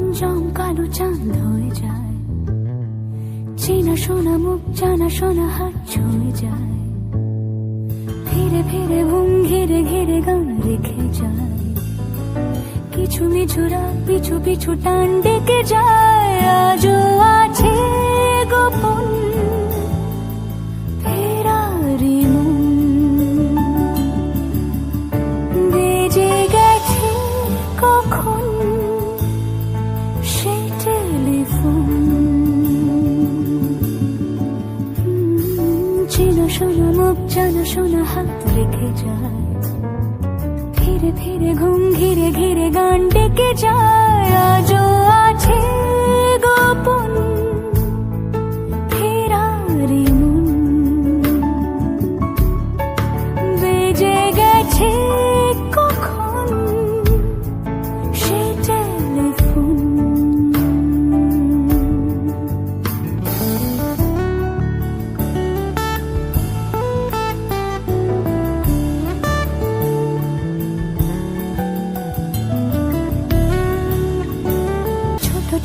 রঞ্জম কালো চাঁদ হয়ে যায়, চেনা শোনা মুখ জানা শোনা হাত ছুঁয়ে যায়, ফিরে ফিরে ঘুম ঘিরে ঘিরে গান রেখে যায়, কিছু মিছু রাত পিছু পিছু টান ডেকে যায়। আজও আছে গোপন ফেরারি মন, বেজে গেছে কখন সে টেলিফোন। চেনা শোনা মুখ জানা শোনা হাত রেখে যায়, ফিরে ফিরে ঘুম ঘিরে ঘিরে গান ডেকে যায়। আজও আছে গোপন ফেরারি মন, বেজে গেছে কখন সে টেলিফোন।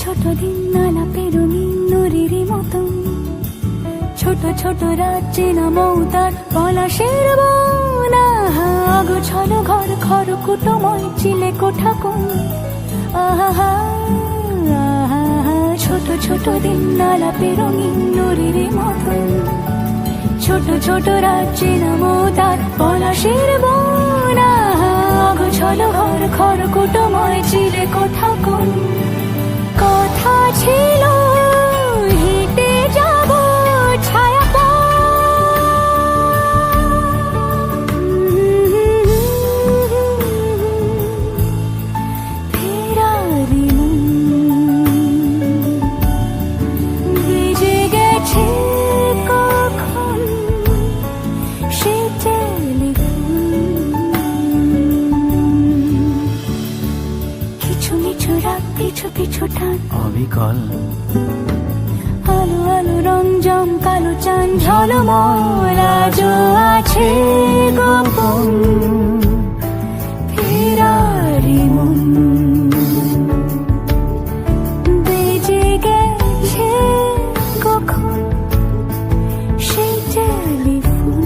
ছোট দিন নালা পেরোনি নদীর মতন, ছোট ছোট রাজ্যে না মৌতার পলাশের বনা, অগোছালো ঘর খর কুটময় চিলে কোঠা কোন। আহা ছোট ছোট দিন নালা পেরোনি নদীর মতন, ছোট ছোট রাজ্যে না মৌতার পলাশের বনা, অগোছালো ঘর খর কুটময় চিলে কোঠা কোন। কথা ছিল হেঁটে যাব ছায়া ফেরারি মন, বেজে গেছে কখন সে টেলিফোন। কিছু মিছু রাত পিছু পিছু টান অবিকল আলো আলো রঞ্জম কালো চাঁদ ঝলমল। আজও আছে গোপন ফেরারি মন, বেজে গেছে কখন সে টেলিফোন।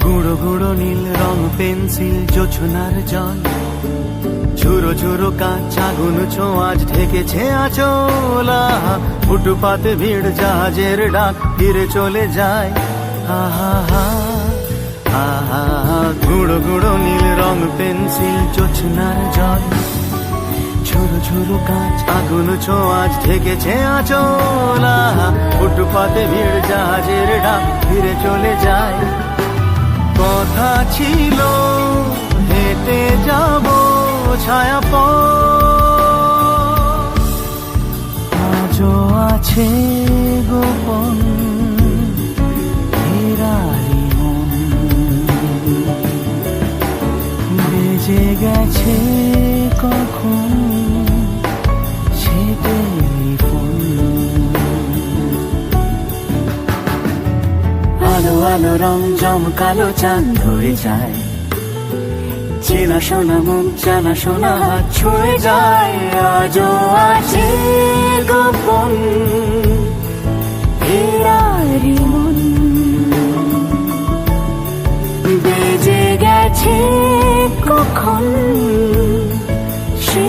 গুঁড়ো গুঁড়ো নীল রং পেন্সিল জোছনার জল, ঝুরো ঝুরো কাঁচ আগুন ছোঁয়াজ ঢেকেছে আচলা, ফুটপাতে ভিড় জাহাজের ডাক ফিরে চলে যায়। আহা আহা গুঁড়ো গুঁড়ো নীল রং পেন্সিল জোছনার জল, ঝুরো ঝুরো কাঁচ আগুন ছোঁয়াজ ঢেকেছে আচলা, ফুটপাতে ভিড় জাহাজের ডাক ফিরে চলে যায়। কথা ছিল হেঁটে যাব ছায়া পথ, আজও আছে গোপন ফেরারি মন, বেজে গেছে কখন সে টেলিফোন। আলো আলো রঞ্জম কালো চাঁদ হয়ে যায়, চেনা শোনা মুখ জানা শোনা হাত ছুঁয়ে যায়। আজও আছে গোপন ফেরারি মন, বেজে গেছে কখন সে